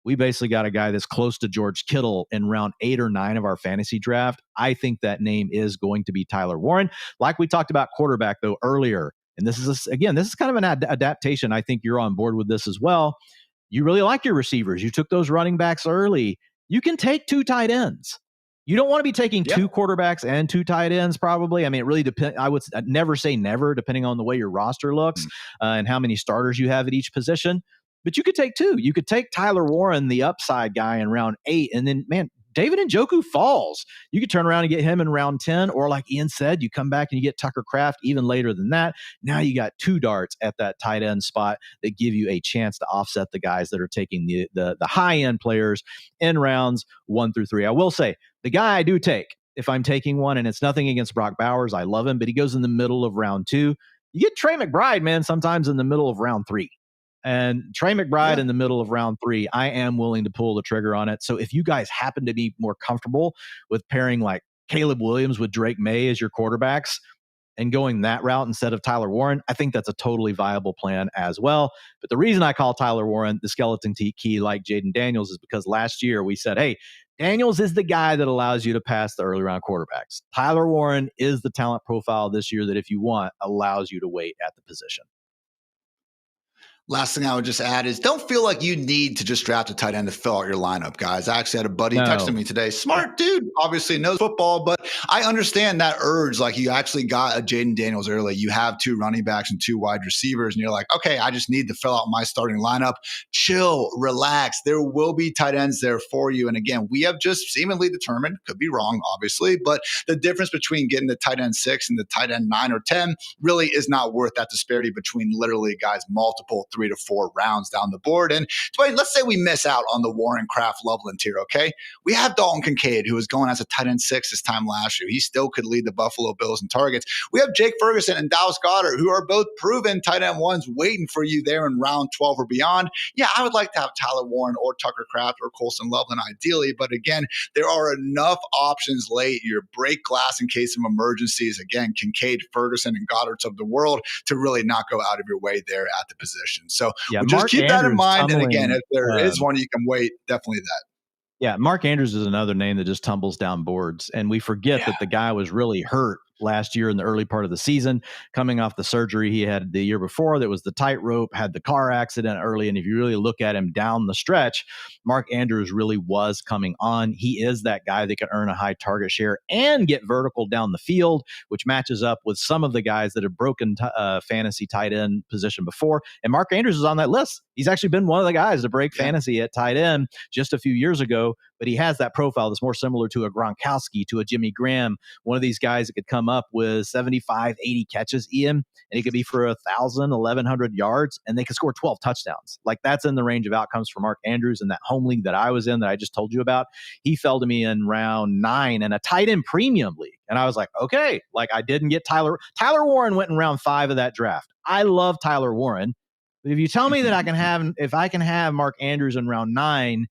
we basically got a guy that's close to George Kittle in round 8 or 9 of our fantasy draft. I think that name is going to be Tyler Warren. Like we talked about quarterback, though, earlier. And this is kind of an adaptation. I think you're on board with this as well. You really like your receivers. You took those running backs early. You can take 2 tight ends. You don't want to be taking 2 quarterbacks and 2 tight ends, probably. I mean, it really depends. I would never say never, depending on the way your roster looks and how many starters you have at each position. But you could take 2. You could take Tyler Warren, the upside guy, in round 8, and then, man, David Njoku falls. You could turn around and get him in round 10, or like Ian said, you come back and you get Tucker Kraft even later than that. Now you got 2 darts at that tight end spot that give you a chance to offset the guys that are taking the high-end players in rounds 1 through 3. I will say, the guy I do take, if I'm taking one, and it's nothing against Brock Bowers, I love him, but he goes in the middle of round 2. You get Trey McBride, man, sometimes in the middle of round 3. And Trey McBride in the middle of round 3, I am willing to pull the trigger on it. So if you guys happen to be more comfortable with pairing like Caleb Williams with Drake May as your quarterbacks and going that route instead of Tyler Warren, I think that's a totally viable plan as well. But the reason I call Tyler Warren the skeleton key like Jaden Daniels is because last year we said, hey, Daniels is the guy that allows you to pass the early round quarterbacks. Tyler Warren is the talent profile this year that if you want, allows you to wait at the position.
Last thing I would just add is don't feel like you need to just draft a tight end to fill out your lineup, guys. I actually had a buddy texting me today. Smart dude, obviously knows football, but I understand that urge. Like you actually got a Jaden Daniels early. You have 2 running backs and 2 wide receivers, and you're like, okay, I just need to fill out my starting lineup. Chill, relax. There will be tight ends there for you. And again, we have just seemingly determined, could be wrong, obviously, but the difference between getting the tight end 6 and the tight end 9 or 10 really is not worth that disparity between literally guys multiple 3 to 4 rounds down the board. And Dwain, let's say we miss out on the Warren Kraft Loveland tier, okay? We have Dalton Kincaid, who was going as a tight end 6 this time last year. He still could lead the Buffalo Bills in targets. We have Jake Ferguson and Dallas Goedert, who are both proven tight end 1s waiting for you there in round 12 or beyond. Yeah, I would like to have Tyler Warren or Tucker Kraft or Colson Loveland ideally, but again, there are enough options late. Your break glass in case of emergencies. Again, Kincaid, Ferguson, and Goddard's of the world to really not go out of your way there at the position. So just keep that in mind. And again, if there is one you can wait, definitely that.
Yeah, Mark Andrews is another name that just tumbles down boards. And we forget that the guy was really hurt last year in the early part of the season, coming off the surgery he had the year before. That was the tightrope, had the car accident early. And if you really look at him down the stretch, Mark Andrews really was coming on. He is that guy that can earn a high target share and get vertical down the field, which matches up with some of the guys that have broken fantasy tight end position before. And Mark Andrews is on that list. He's actually been one of the guys to break fantasy at tight end just a few years ago, but he has that profile that's more similar to a Gronkowski, to a Jimmy Graham, one of these guys that could come up with 75, 80 catches, Ian, and he could be for 1,000, 1,100 yards, and they could score 12 touchdowns. Like that's in the range of outcomes for Mark Andrews in that home league that I was in that I just told you about. He fell to me in round 9 in a tight end premium league. And I was like, okay, like I didn't get Tyler Warren went in round 5 of that draft. I love Tyler Warren. But if you tell me that if I can have Mark Andrews in round 9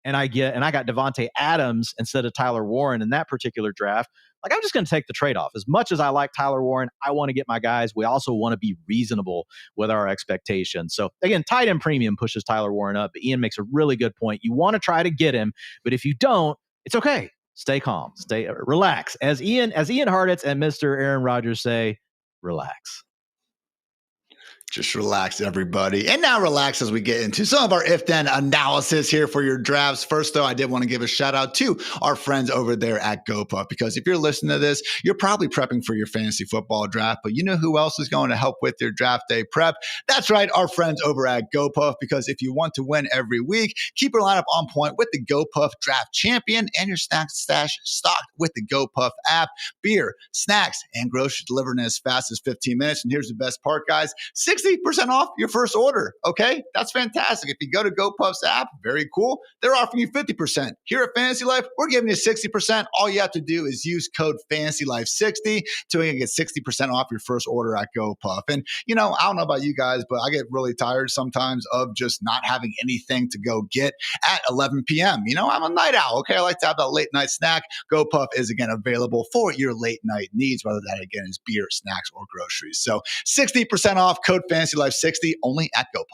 and I got Devontae Adams instead of Tyler Warren in that particular draft, like I'm just going to take the trade-off. As much as I like Tyler Warren, I want to get my guys. We also want to be reasonable with our expectations. So again, tight end premium pushes Tyler Warren up. But Ian makes a really good point. You want to try to get him, but if you don't, it's okay. Stay calm, relax. As Ian Hartitz and Mr. Aaron Rodgers say, relax.
Just relax, everybody. And now relax as we get into some of our if-then analysis here for your drafts. First, though, I did want to give a shout out to our friends over there at Gopuff, because if you're listening to this, you're probably prepping for your fantasy football draft, but you know who else is going to help with your draft day prep? That's right, our friends over at Gopuff, because if you want to win every week, keep your lineup on point with the Gopuff Draft Champion and your snack stash stocked with the Gopuff app. Beer, snacks, and groceries delivered in as fast as 15 minutes. And here's the best part, guys. 60% off your first order. Okay, that's fantastic. If you go to GoPuff's app, very cool. They're offering you 50%. Here at Fantasy Life, we're giving you 60%. All you have to do is use code FANTASYLIFE60 to get 60% off your first order at GoPuff. And, you know, I don't know about you guys, but I get really tired sometimes of just not having anything to go get at 11 p.m. You know, I'm a night owl. Okay, I like to have that late night snack. GoPuff is, again, available for your late night needs, whether that, again, is beer, snacks, or groceries. So 60% off, code FANTASYLIFE60 only at GoPuff.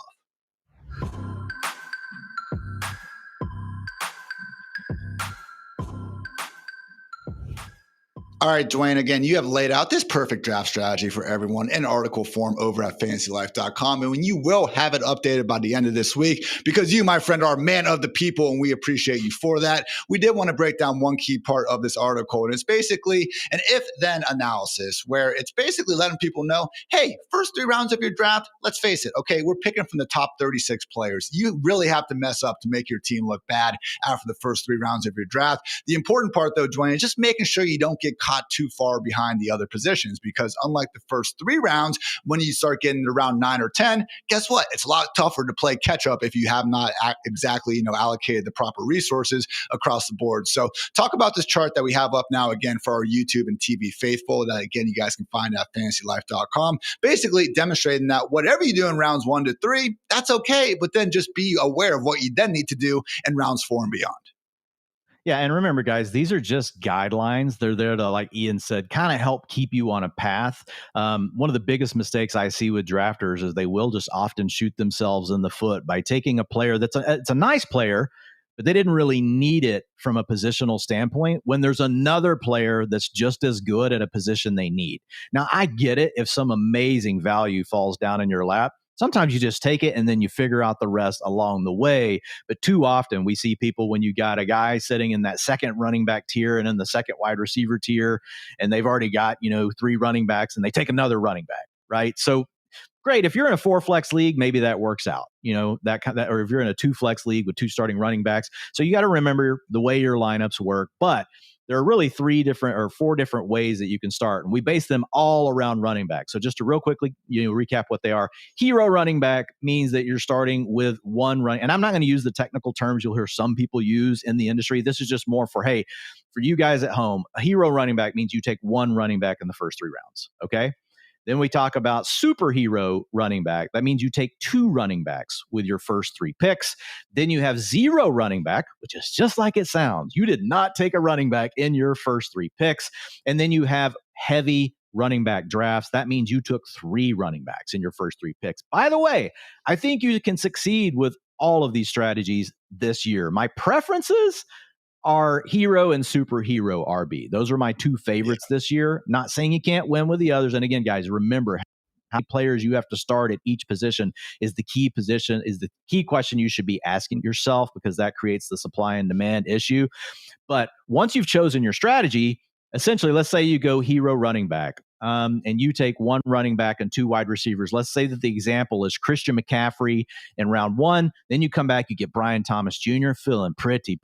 All right, Dwain, again, you have laid out this perfect draft strategy for everyone in article form over at fantasylife.com. And you will have it updated by the end of this week because you, my friend, are a man of the people, and we appreciate you for that. We did want to break down one key part of this article, and it's basically an if-then analysis where it's basically letting people know, hey, first 3 rounds of your draft, let's face it, okay, we're picking from the top 36 players. You really have to mess up to make your team look bad after the first 3 rounds of your draft. The important part, though, Dwain, is just making sure you don't get caught too far behind the other positions, because unlike the first 3 rounds, when you start getting to round 9 or 10, guess what? It's a lot tougher to play catch up if you have not exactly, allocated the proper resources across the board. So talk about this chart that we have up now, again, for our YouTube and TV faithful, that again, you guys can find at fantasylife.com, basically demonstrating that whatever you do in rounds 1 to 3, that's okay, but then just be aware of what you then need to do in rounds 4 and beyond.
Yeah, and remember, guys, these are just guidelines. They're there to, like Ian said, kind of help keep you on a path. One of the biggest mistakes I see with drafters is they will just often shoot themselves in the foot by taking a player it's a nice player, but they didn't really need it from a positional standpoint when there's another player that's just as good at a position they need. Now, I get it if some amazing value falls down in your lap. Sometimes you just take it and then you figure out the rest along the way. But too often we see people when you got a guy sitting in that second running back tier and in the second wide receiver tier, and they've already got, 3 running backs, and they take another running back, right? So great. If you're in a 4-flex league, maybe that works out, or if you're in a 2-flex league with 2 starting running backs. So you got to remember the way your lineups work. But there are really 4 different ways that you can start. And we base them all around running back. So just to real quickly, recap what they are. Hero running back means that you're starting with one running. And I'm not going to use the technical terms you'll hear some people use in the industry. This is just more for you guys at home. A hero running back means you take one running back in the first 3 rounds. Okay. Then we talk about superhero running back. That means you take 2 running backs with your first 3 picks. Then you have zero running back, which is just like it sounds. You did not take a running back in your first 3 picks. And then you have heavy running back drafts. That means you took 3 running backs in your first 3 picks. By the way, I think you can succeed with all of these strategies this year. My preferences are hero and superhero RB. Those are my 2 favorites this year. Not saying you can't win with the others. And again, guys, remember how many players you have to start at each position is the key question you should be asking yourself, because that creates the supply and demand issue. But once you've chosen your strategy, essentially, let's say you go hero running back, and you take 1 running back and 2 wide receivers. Let's say that the example is Christian McCaffrey in round 1. Then you come back, you get Brian Thomas Jr., feeling pretty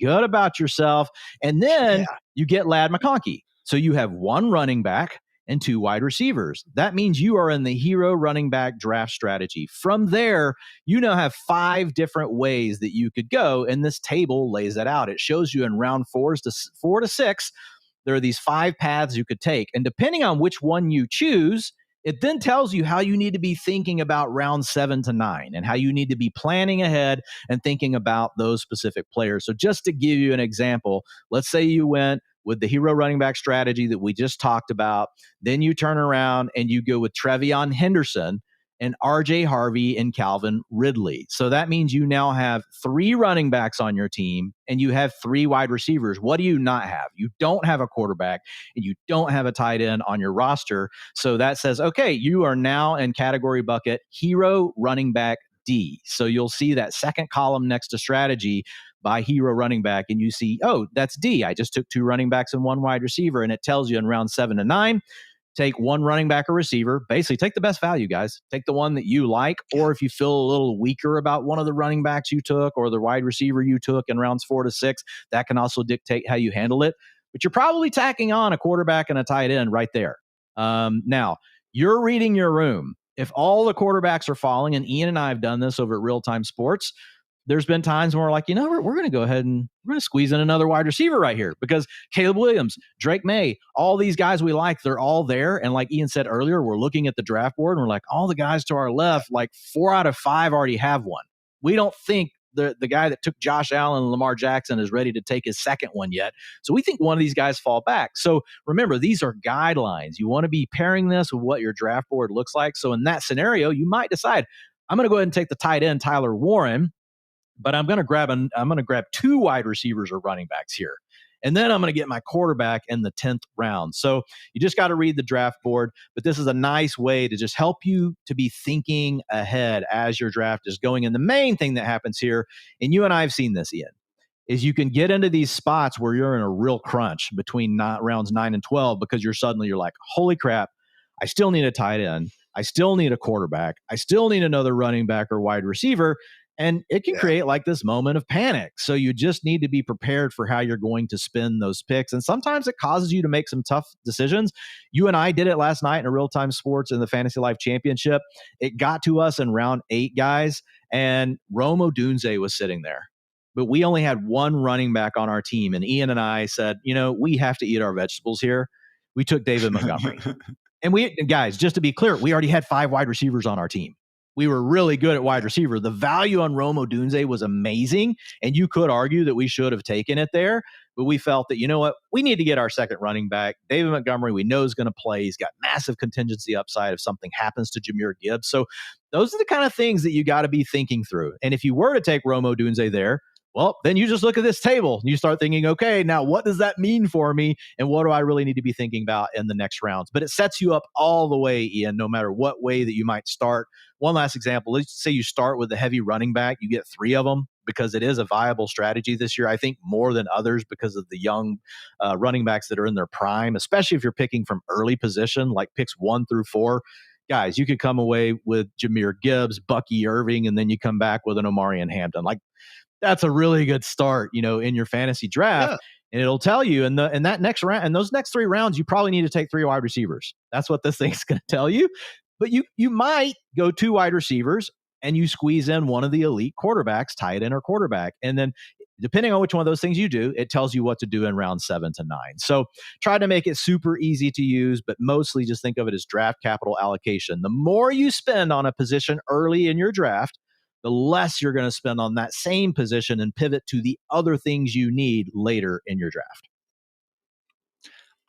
good about yourself. And then you get Ladd McConkey. So you have 1 running back and 2 wide receivers. That means you are in the hero running back draft strategy. From there, you now have 5 different ways that you could go, and this table lays it out. It shows you in round 4 to 6, there are these 5 paths you could take. And depending on which one you choose, it then tells you how you need to be thinking about round 7 to 9 and how you need to be planning ahead and thinking about those specific players. So just to give you an example, let's say you went with the hero running back strategy that we just talked about. Then you turn around and you go with Trevion Henderson and RJ Harvey and Calvin Ridley. So that means you now have 3 running backs on your team and you have 3 wide receivers. What do you not have? You don't have a quarterback and you don't have a tight end on your roster. So that says, okay, you are now in category bucket hero running back D. So you'll see that second column next to strategy by hero running back, and you see, oh, that's D. I just took 2 running backs and 1 wide receiver, and it tells you in round 7 to 9, take 1 running back or receiver. Basically, take the best value, guys. Take the one that you like, or if you feel a little weaker about one of the running backs you took or the wide receiver you took in rounds 4 to 6, that can also dictate how you handle it. But you're probably tacking on a quarterback and a tight end right there. Now, you're reading your room. If all the quarterbacks are falling, and Ian and I have done this over at Real Time Sports, there's been times when we're like, we're going to go ahead and we're going to squeeze in another wide receiver right here, because Caleb Williams, Drake May, all these guys we like, they're all there. And like Ian said earlier, we're looking at the draft board and we're like, all the guys to our left, like 4 out of 5 already have one. We don't think the guy that took Josh Allen and Lamar Jackson is ready to take his second one yet. So we think one of these guys fall back. So remember, these are guidelines. You want to be pairing this with what your draft board looks like. So in that scenario, you might decide, I'm going to go ahead and take the tight end, Tyler Warren, but I'm going to grab 2 wide receivers or running backs here. And then I'm going to get my quarterback in the 10th round. So you just got to read the draft board, but this is a nice way to just help you to be thinking ahead as your draft is going. And the main thing that happens here, and you and I have seen this, Ian, is you can get into these spots where you're in a real crunch between rounds 9 and 12, because you're like, holy crap, I still need a tight end. I still need a quarterback. I still need another running back or wide receiver. And it can create like this moment of panic. So you just need to be prepared for how you're going to spend those picks. And sometimes it causes you to make some tough decisions. You and I did it last night in a Real Time Sports in the Fantasy Life Championship. It got to us in round 8, guys, and Rome Odunze was sitting there. But we only had 1 running back on our team. And Ian and I said, we have to eat our vegetables here. We took David Montgomery. And guys, just to be clear, we already had 5 wide receivers on our team. We were really good at wide receiver. The value on Rome Odunze was amazing, and you could argue that we should have taken it there, but we felt that, we need to get our second running back. David Montgomery, we know is going to play. He's got massive contingency upside if something happens to Jahmyr Gibbs. So those are the kind of things that you got to be thinking through. And if you were to take Rome Odunze there, Well, then you just look at this table and you start thinking, okay, now what does that mean for me? And what do I really need to be thinking about in the next rounds? But it sets you up all the way, Ian, no matter what way that you might start. One last example, let's say you start with a heavy running back, you get 3 of them because it is a viable strategy this year. I think more than others because of the young running backs that are in their prime, especially if you're picking from early position, like picks 1 through 4. Guys, you could come away with Jahmyr Gibbs, Bucky Irving, and then you come back with an Omarion Hampton. Like, that's a really good start, in your fantasy draft. Yeah. And it'll tell you in that next round, and those next 3 rounds, you probably need to take 3 wide receivers. That's what this thing's going to tell you. But you might go 2 wide receivers and you squeeze in one of the elite quarterbacks, tight end or quarterback. And then depending on which one of those things you do, it tells you what to do in round 7 to 9. So try to make it super easy to use, but mostly just think of it as draft capital allocation. The more you spend on a position early in your draft, the less you're going to spend on that same position and pivot to the other things you need later in your draft.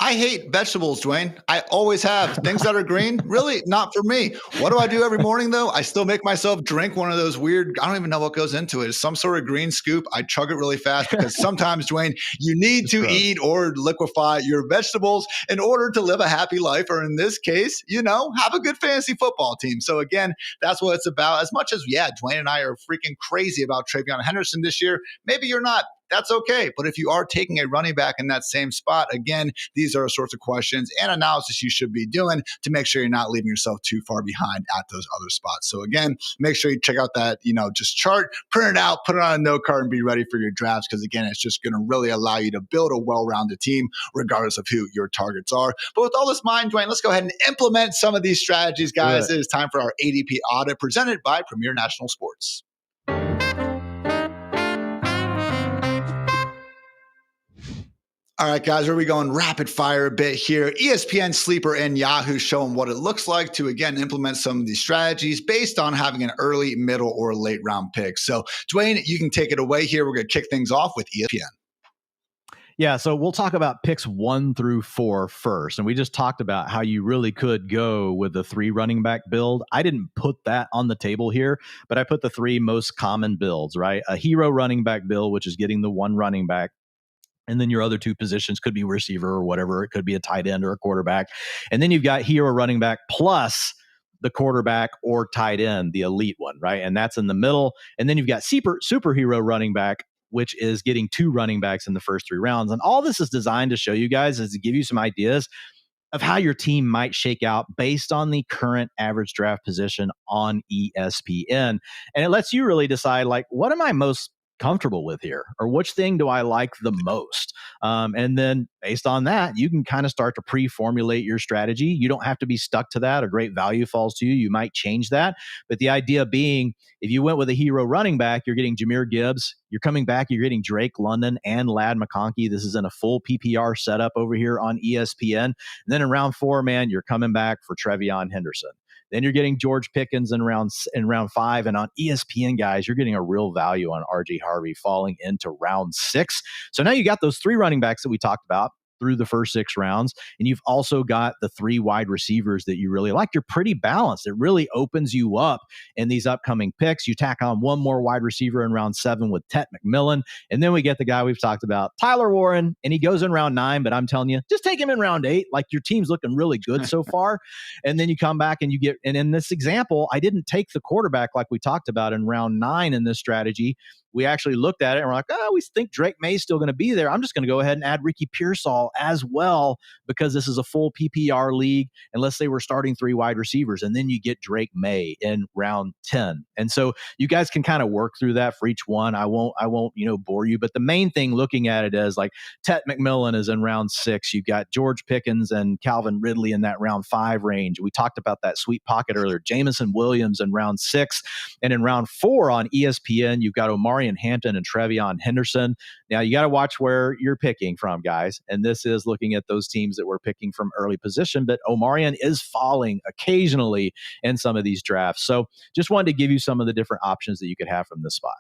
I hate vegetables, Dwayne. I always have. Things that are green, really not for me. What do I do every morning, though? I still make myself drink one of those weird, I don't even know what goes into it. It's some sort of green scoop. I chug it really fast because sometimes, Dwayne, you need to eat or liquefy your vegetables in order to live a happy life, or in this case, have a good fantasy football team. So again, that's what it's about. As much as, Dwayne and I are freaking crazy about Travion Henderson this year, maybe you're not. That's okay. But if you are taking a running back in that same spot, again, these are the sorts of questions and analysis you should be doing to make sure you're not leaving yourself too far behind at those other spots. So again, make sure you check out that, just chart, print it out, put it on a note card and be ready for your drafts. Because again, it's just going to really allow you to build a well-rounded team regardless of who your targets are. But with all this in mind, Dwayne, let's go ahead and implement some of these strategies, guys. Good. It is time for our ADP audit presented by Premier National Sports. All right, guys, where are we going rapid fire a bit here? ESPN, Sleeper, and Yahoo showing what it looks like to, again, implement some of these strategies based on having an early, middle, or late round pick. So, Dwayne, you can take it away here. We're going to kick things off with ESPN.
Yeah, so we'll talk about picks 1 through 4 first. And we just talked about how you really could go with the 3 running back build. I didn't put that on the table here, but I put the 3 most common builds, right? A hero running back build, which is getting the 1 running back. And then your other 2 positions could be receiver or whatever. It could be a tight end or a quarterback. And then you've got hero running back plus the quarterback or tight end, the elite one, right? And that's in the middle. And then you've got superhero running back, which is getting 2 running backs in the first 3 rounds. And all this is designed to show you guys is to give you some ideas of how your team might shake out based on the current average draft position on ESPN. And it lets you really decide, like, what am I most comfortable with here, or which thing do I like the most? And then based on that, you can kind of start to pre-formulate your strategy. You don't have to be stuck to that. A great value falls to you. You might change that. But the idea being, if you went with a hero running back, you're getting Jahmyr Gibbs. You're coming back, you're getting Drake London and Ladd McConkey. This is in a full PPR setup over here on ESPN. And then in round 4, man, you're coming back for Travion Henderson. Then you're getting George Pickens in round 5. And on ESPN, guys, you're getting a real value on RJ Harvey falling into round 6. So now you got those 3 running backs that we talked about through the first 6 rounds. And you've also got the 3 wide receivers that you really like. You're pretty balanced. It really opens you up in these upcoming picks. You tack on 1 more wide receiver in round 7 with Tet McMillan. And then we get the guy we've talked about, Tyler Warren, and he goes in round 9, but I'm telling you, just take him in round 8. Like, your team's looking really good so far. And then you come back and you get, and in this example, I didn't take the quarterback like we talked about in round 9 in this strategy. We actually looked at it and we're like, we think Drake May's still going to be there. I'm just going to go ahead and add Ricky Pearsall as well, because this is a full PPR league. And let's say we're starting 3 wide receivers, and then you get Drake May in round 10. And so you guys can kind of work through that for each one. I won't, bore you. But the main thing looking at it is, like, Tet McMillan is in round 6. You've got George Pickens and Calvin Ridley in that round 5 range. We talked about that sweet pocket earlier. Jamison Williams in round 6. And in round 4 on ESPN, you've got Omarion Hampton and Travion Henderson. Now, you got to watch where you're picking from, guys. And this is looking at those teams that we're picking from early position. But Omarion is falling occasionally in some of these drafts. So just wanted to give you some of the different options that you could have from this spot.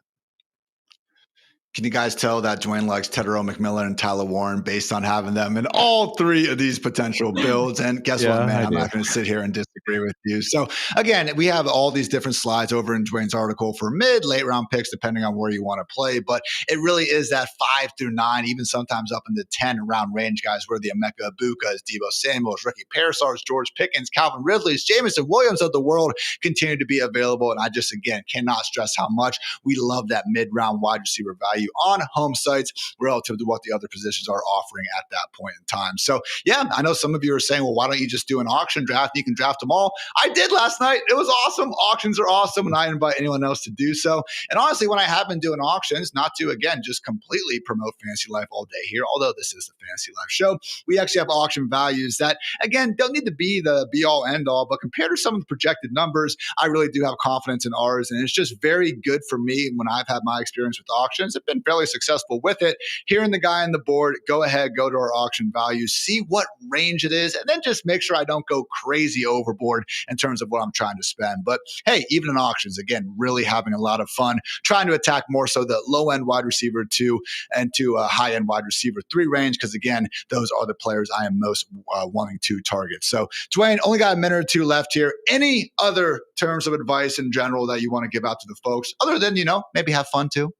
Can you guys tell that Dwayne likes Tedero McMillan and Tyler Warren based on having them in all 3 of these potential builds? And guess what, man? I'm not going to sit here and disagree agree with you. So again, we have all these different slides over in Dwain's article for mid, late round picks, depending on where you want to play. But it really is that 5 through 9, even sometimes up in the 10 round range, guys, where the Emeka Ibukas, Deebo Samuels, Ricky Parasars, George Pickens, Calvin Ridley's, Jameson Williams of the world continue to be available. And I just, again, cannot stress how much we love that mid-round wide receiver value on home sites relative to what the other positions are offering at that point in time. So yeah, I know some of you are saying, well, why don't you just do an auction draft? You can draft them all. I did last night. It was awesome. Auctions are awesome, and I invite anyone else to do so. And honestly, when I have been doing auctions, not to, again, just completely promote Fantasy Life all day here, although this is the Fantasy Life show, we actually have auction values that, again, don't need to be the be-all, end-all, but compared to some of the projected numbers, I really do have confidence in ours, and it's just very good for me when I've had my experience with auctions. I've been fairly successful with it. Hearing the guy on the board, go ahead, go to our auction values, see what range it is, and then just make sure I don't go crazy overboard in terms of what I'm trying to spend. But hey, even in auctions, again, really having a lot of fun, trying to attack more so the low-end wide receiver 2 and to a high-end wide receiver 3 range, because again, those are the players I am most wanting to target. So Dwain, only got a minute or two left here. Any other terms of advice in general that you want to give out to the folks, other than, maybe have fun too?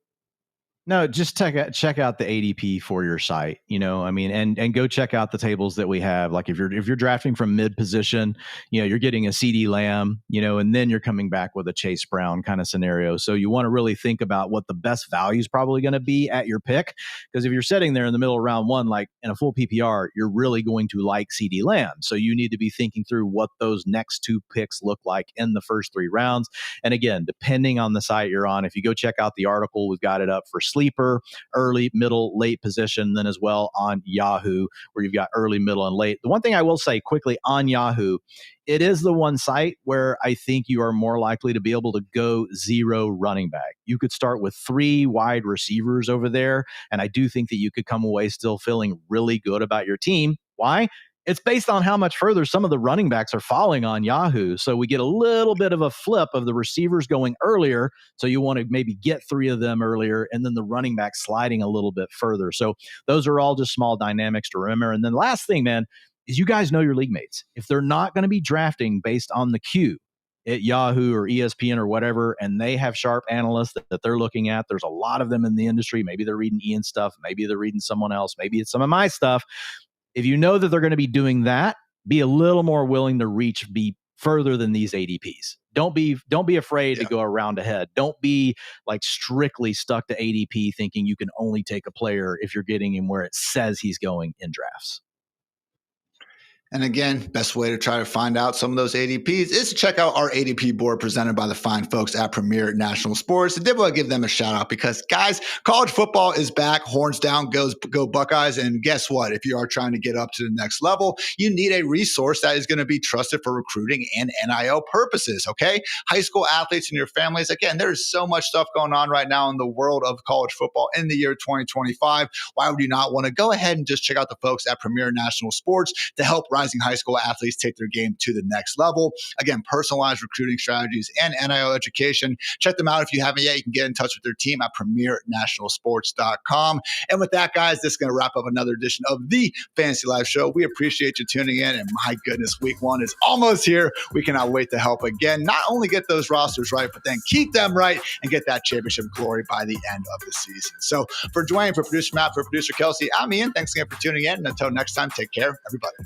No, just check out the ADP for your site, I mean, and go check out the tables that we have. Like if you're drafting from mid position, you're getting a CD Lamb, and then you're coming back with a Chase Brown kind of scenario. So you want to really think about what the best value is probably going to be at your pick. Because if you're sitting there in the middle of round 1, like in a full PPR, you're really going to like CD Lamb. So you need to be thinking through what those next 2 picks look like in the first 3 rounds. And again, depending on the site you're on, if you go check out the article, we've got it up for sleeper, early, middle, late position, then as well on Yahoo, where you've got early, middle, and late. The one thing I will say quickly on Yahoo, it is the one site where I think you are more likely to be able to go 0 running back. You could start with 3 wide receivers over there, and I do think that you could come away still feeling really good about your team. Why? It's based on how much further some of the running backs are falling on Yahoo. So we get a little bit of a flip of the receivers going earlier. So you want to maybe get 3 of them earlier, and then the running back sliding a little bit further. So those are all just small dynamics to remember. And then the last thing, man, is you guys know your league mates. If they're not going to be drafting based on the queue at Yahoo or ESPN or whatever, and they have sharp analysts that they're looking at, there's a lot of them in the industry. Maybe they're reading Ian stuff. Maybe they're reading someone else. Maybe it's some of my stuff. If you know that they're going to be doing that, be a little more willing to be further than these ADPs. Don't be afraid to go a round ahead. Don't be like strictly stuck to ADP thinking you can only take a player if you're getting him where it says he's going in drafts.
And again, best way to try to find out some of those ADPs is to check out our ADP board presented by the fine folks at Premier National Sports. I did want to give them a shout out because, guys, college football is back. Horns down, go Buckeyes. And guess what? If you are trying to get up to the next level, you need a resource that is going to be trusted for recruiting and NIL purposes, okay? High school athletes and your families. Again, there is so much stuff going on right now in the world of college football in the year 2025. Why would you not want to go ahead and just check out the folks at Premier National Sports to help rising high school athletes take their game to the next level? Again, personalized recruiting strategies and NIL education. Check them out if you haven't yet. You can get in touch with their team at premiernationalsports.com. And with that, guys, this is going to wrap up another edition of the Fantasy Life Show. We appreciate you tuning in. And my goodness, week 1 is almost here. We cannot wait to help again, not only get those rosters right, but then keep them right and get that championship glory by the end of the season. So for Dwain, for producer Matt, for producer Kelsey, I'm Ian. Thanks again for tuning in. And until next time, take care, everybody.